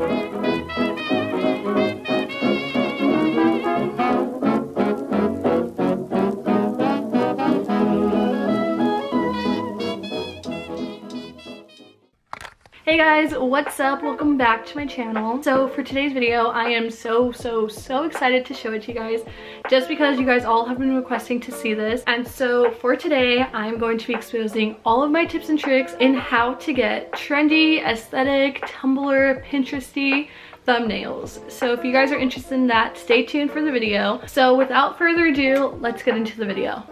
Hey guys, what's up? Welcome back to my channel. So for today's video, I am so excited to show it to you guys, just because you guys all have been requesting to see this. And so for today, I'm going to be exposing all of my tips and tricks in how to get trendy, aesthetic, Tumblr, Pinteresty thumbnails. So if you guys are interested in that, stay tuned for the video. So without further ado, let's get into the video.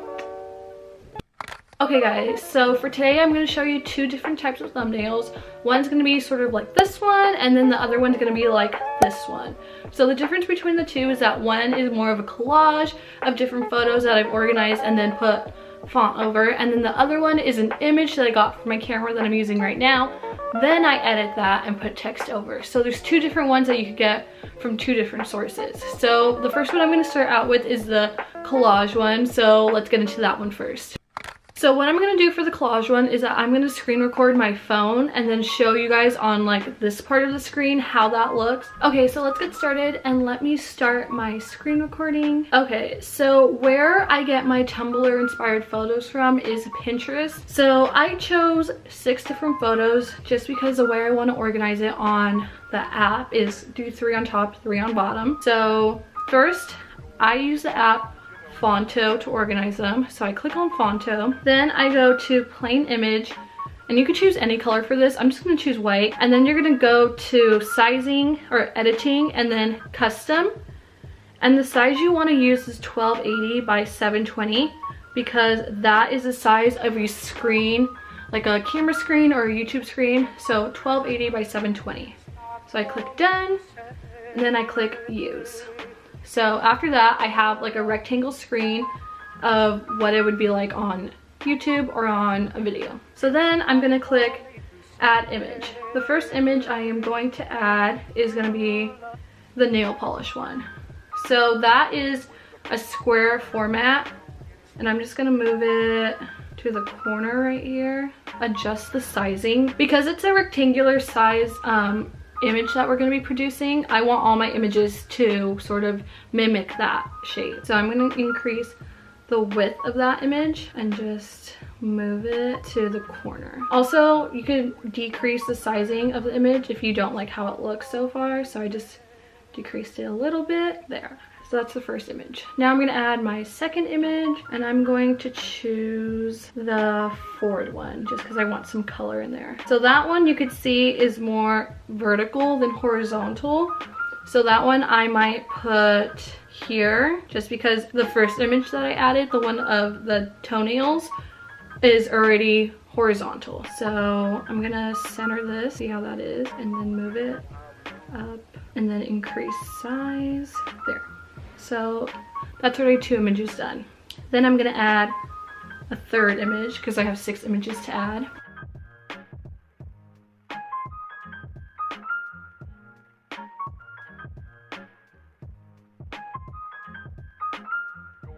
Okay guys, so for today I'm going to show you two different types of thumbnails. One's going to be sort of like this one, and then the other one's going to be like this one. So the difference between the two is that one is more of a collage of different photos that I've organized and then put font over, and then the other one is an image that I got from my camera that I'm using right now. Then I edit that and put text over. So there's two different ones that you could get from two different sources. So the first one I'm going to start out with is the collage one, so let's get into that one first. So what I'm going to do for the collage one is that I'm going to screen record my phone and then show you guys on like this part of the screen how that looks. Okay, so let's get started and let me start my screen recording. Okay, so where I get my Tumblr inspired photos from is Pinterest. So I chose 6 different photos just because the way I want to organize it on the app is do 3 on top, 3 on bottom. So first I use the app Fonto to organize them. So I click on Fonto, then I go to plain image, and you can choose any color for this. I'm just going to choose white, and then you're going to go to sizing or editing and then custom, and the size you want to use is 1280 by 720 because that is the size of your screen, like a camera screen or a YouTube screen. So 1280 by 720. So I click done and then I click use. So after that, I have like a rectangle screen of what it would be like on YouTube or on a video. So then I'm going to click add image. The first image I am going to add is going to be the nail polish one. So that is a square format, and I'm just going to move it to the corner right here. Adjust the sizing. Because it's a rectangular size image that we're going to be producing, I want all my images to sort of mimic that shape. So I'm going to increase the width of that image and just move it to the corner. Also, you can decrease the sizing of the image if you don't like how it looks so far. So I just decreased it a little bit there. So that's the first image. Now I'm going to add my second image, and I'm going to choose the forward one just because I want some color in there. So that one you could see is more vertical than horizontal. So that one I might put here just because the first image that I added, the one of the toenails, is already horizontal. So I'm going to center this, see how that is, and then move it up and then increase size there. So that's already 2 images done. Then I'm going to add a third image because I have 6 images to add.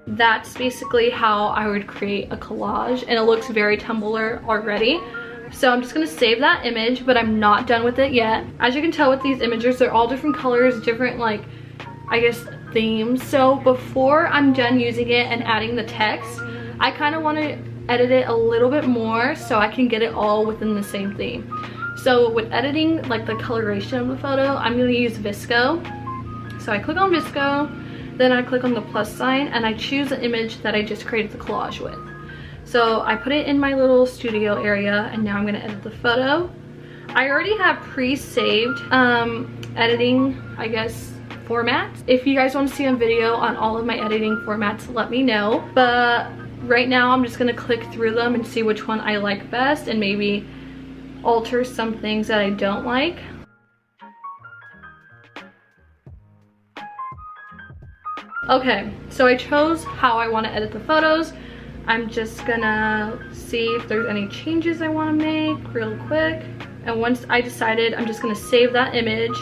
That's basically how I would create a collage, and it looks very Tumblr already. So I'm just going to save that image, but I'm not done with it yet. As you can tell with these images, they're all different colors, different, like, I guess, themes. So before I'm done using it and adding the text, I kind of want to edit it a little bit more so I can get it all within the same theme. So with editing like the coloration of the photo, I'm going to use VSco. So I click on VSco, then I click on the plus sign, and I choose the image that I just created the collage with. So I put it in my little studio area, and now I'm going to edit the photo. I already have pre-saved editing, I guess, formats. If you guys want to see a video on all of my editing formats, let me know. But right now I'm just going to click through them and see which one I like best and maybe alter some things that I don't like. Okay, so I chose how I want to edit the photos. I'm just gonna see if there's any changes I want to make real quick. And once I decided, I'm just gonna save that image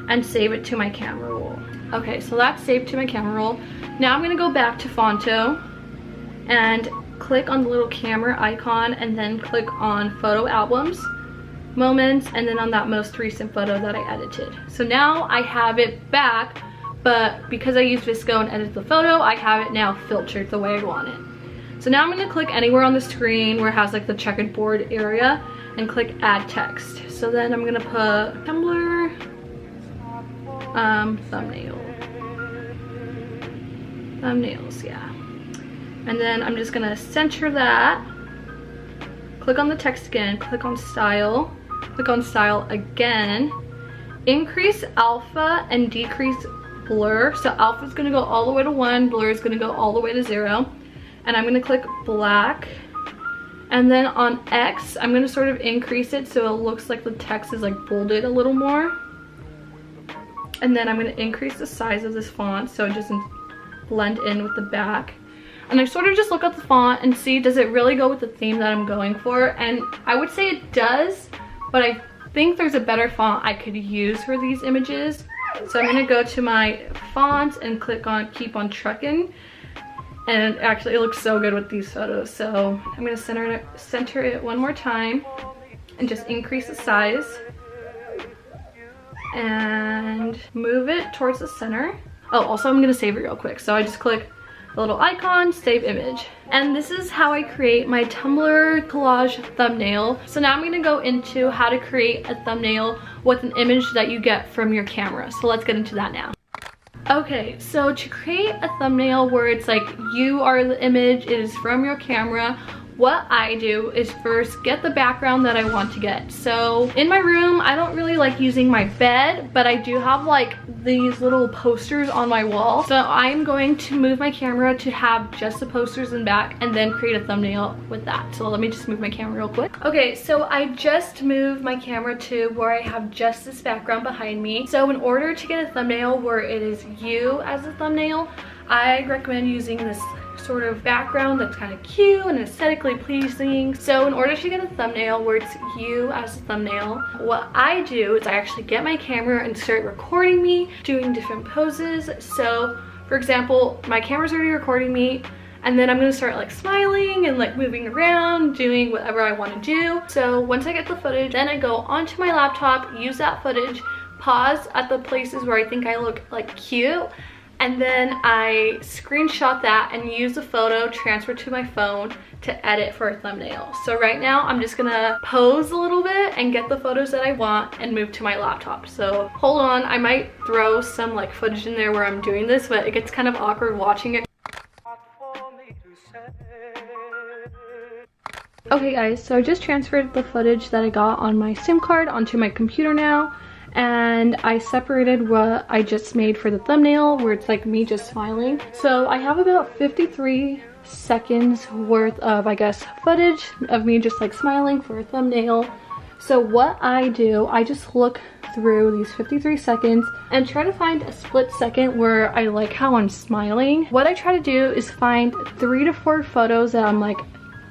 and save it to my camera roll. Okay, so that's saved to my camera roll. Now I'm gonna go back to Fonto and click on the little camera icon and then click on photo albums. moments, and then on that most recent photo that I edited. So now I have it back, but because I used VSCO and edited the photo, I have it now filtered the way I want it. So now I'm gonna click anywhere on the screen where it has like the checkered board area and click add text. So then I'm gonna put Tumblr thumbnails, yeah. And then I'm just gonna center that, click on the text again, click on style again, increase alpha and decrease blur. So alpha is gonna go all the way to 1, blur is gonna go all the way to 0. And I'm gonna click black. And then on X, I'm gonna sort of increase it so it looks like the text is like bolded a little more. And then I'm gonna increase the size of this font so it doesn't blend in with the back. And I sort of just look at the font and see, does it really go with the theme that I'm going for? And I would say it does, but I think there's a better font I could use for these images. So I'm gonna go to my fonts and click on keep on trucking. And actually it looks so good with these photos. So I'm gonna center it one more time and just increase the size and move it towards the center. Oh, also I'm gonna save it real quick. So I just click the little icon, save image. And this is how I create my Tumblr collage thumbnail. So now I'm gonna go into how to create a thumbnail with an image that you get from your camera. So let's get into that now. Okay, so to create a thumbnail where it's like you are the image, it is from your camera, what I do is first get the background that I want to get. So in my room, I don't really like using my bed, but I do have like these little posters on my wall. So I'm going to move my camera to have just the posters in back and then create a thumbnail with that. So let me just move my camera real quick. Okay, so I just moved my camera to where I have just this background behind me. So in order to get a thumbnail where it is you as a thumbnail, I recommend using this sort of background that's kind of cute and aesthetically pleasing. So in order to get a thumbnail where it's you as a thumbnail, what I do is I actually get my camera and start recording me doing different poses. So for example, my camera's already recording me, and then I'm gonna start like smiling and like moving around, doing whatever I want to do. So once I get the footage, then I go onto my laptop, use that footage, pause at the places where I think I look like cute, and then I screenshot that and use the photo, transfer to my phone to edit for a thumbnail. So right now I'm just gonna pose a little bit and get the photos that I want and move to my laptop. So hold on, I might throw some like footage in there where I'm doing this, but it gets kind of awkward watching it. Okay guys, so I just transferred the footage that I got on my SIM card onto my computer now. And I separated what I just made for the thumbnail where it's like me just smiling. So I have about 53 seconds worth of, I guess, footage of me just like smiling for a thumbnail. So what I do, I just look through these 53 seconds and try to find a split second where I like how I'm smiling. What I try to do is find 3 to 4 photos that I'm like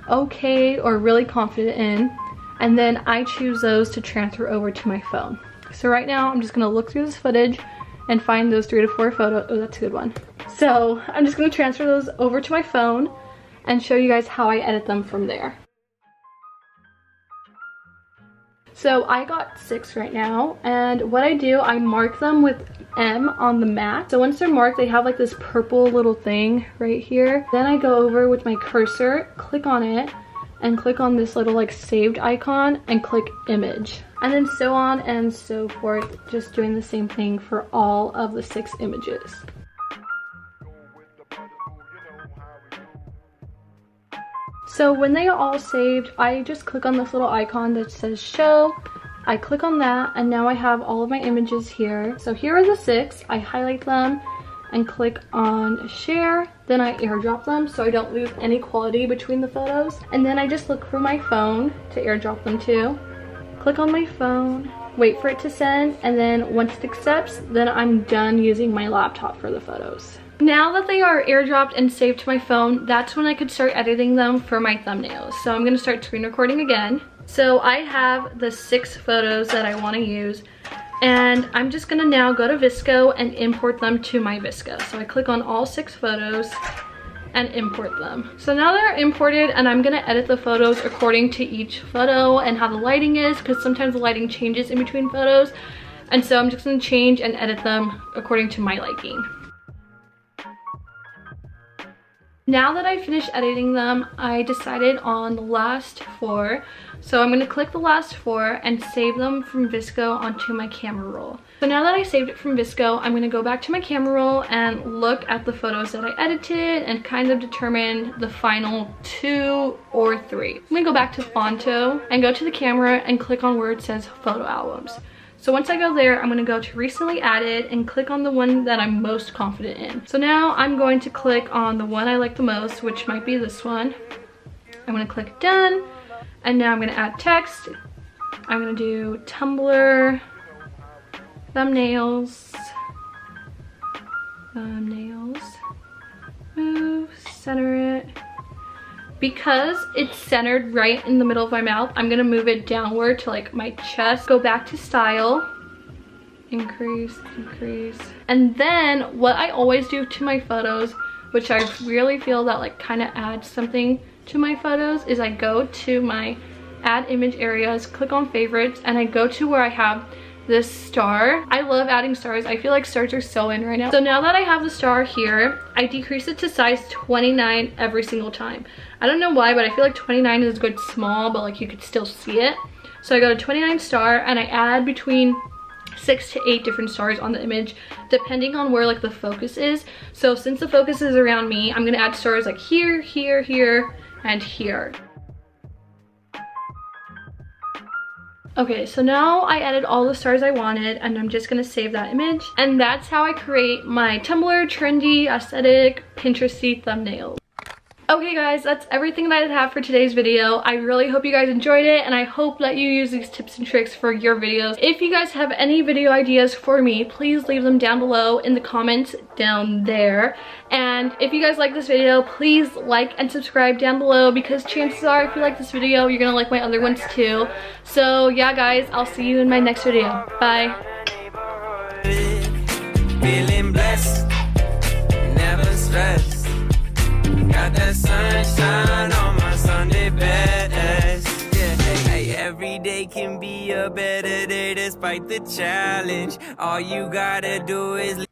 okay or really confident in, and then I choose those to transfer over to my phone. So right now I'm just gonna look through this footage and find those 3 to 4 photos. Oh, that's a good one. So I'm just gonna transfer those over to my phone and show you guys how I edit them from there. So I got 6 right now, and what I do, I mark them with M on the Mac. So once they're marked, they have like this purple little thing right here. Then I go over with my cursor, click on it, and click on this little like saved icon and click image. And then so on and so forth, just doing the same thing for all of the 6 images. So when they are all saved, I just click on this little icon that says show. I click on that, and now I have all of my images here. So here are the 6, I highlight them and click on share, then I airdrop them so I don't lose any quality between the photos. And then I just look for my phone to airdrop them to. Click on my phone, wait for it to send, and then once it accepts, then I'm done using my laptop for the photos. Now that they are airdropped and saved to my phone, that's when I could start editing them for my thumbnails. So I'm gonna start screen recording again. So I have the 6 photos that I wanna use, and I'm just gonna now go to VSCO and import them to my VSCO. So I click on all 6 photos, and import them. So now they're imported, and I'm gonna edit the photos according to each photo and how the lighting is, because sometimes the lighting changes in between photos. And so I'm just gonna change and edit them according to my liking. Now that I finished editing them, I decided on the last 4. So I'm going to click the last 4 and save them from VSCO onto my camera roll. So now that I saved it from VSCO, I'm going to go back to my camera roll and look at the photos that I edited and kind of determine the final 2 or 3. I'm going to go back to Fonto and go to the camera and click on where it says photo albums. So once I go there, I'm gonna go to recently added and click on the one that I'm most confident in. So now I'm going to click on the one I like the most, which might be this one. I'm gonna click done, and now I'm gonna add text. I'm gonna do Tumblr, thumbnails, move, center it. Because it's centered right in the middle of my mouth, I'm gonna move it downward to like my chest. Go back to style, increase, decrease. And then what I always do to my photos, which I really feel that like kind of adds something to my photos, is I go to my add image areas, click on favorites, and I go to where I have this star. I love adding stars. I feel like stars are so in right now. So now that I have the star here, I decrease it to size 29 every single time. I don't know why, but I feel like 29 is good small, but like you could still see it. So I go to 29 star and I add between 6 to 8 different stars on the image, depending on where like the focus is. So since the focus is around me, I'm gonna add stars like here, here, here, and here. Okay, so now I added all the stars I wanted, and I'm just gonna save that image. And that's how I create my Tumblr trendy aesthetic Pinteresty thumbnails. Okay guys, that's everything that I have for today's video. I really hope you guys enjoyed it, and I hope that you use these tips and tricks for your videos. If you guys have any video ideas for me, please leave them down below in the comments down there. And if you guys like this video, please like and subscribe down below, because chances are if you like this video, you're gonna like my other ones too. So yeah guys, I'll see you in my next video. Bye. Feeling blessed, never stressed. Got that sunshine on my Sunday best. Yeah, hey, every day can be a better day despite the challenge. All you gotta do is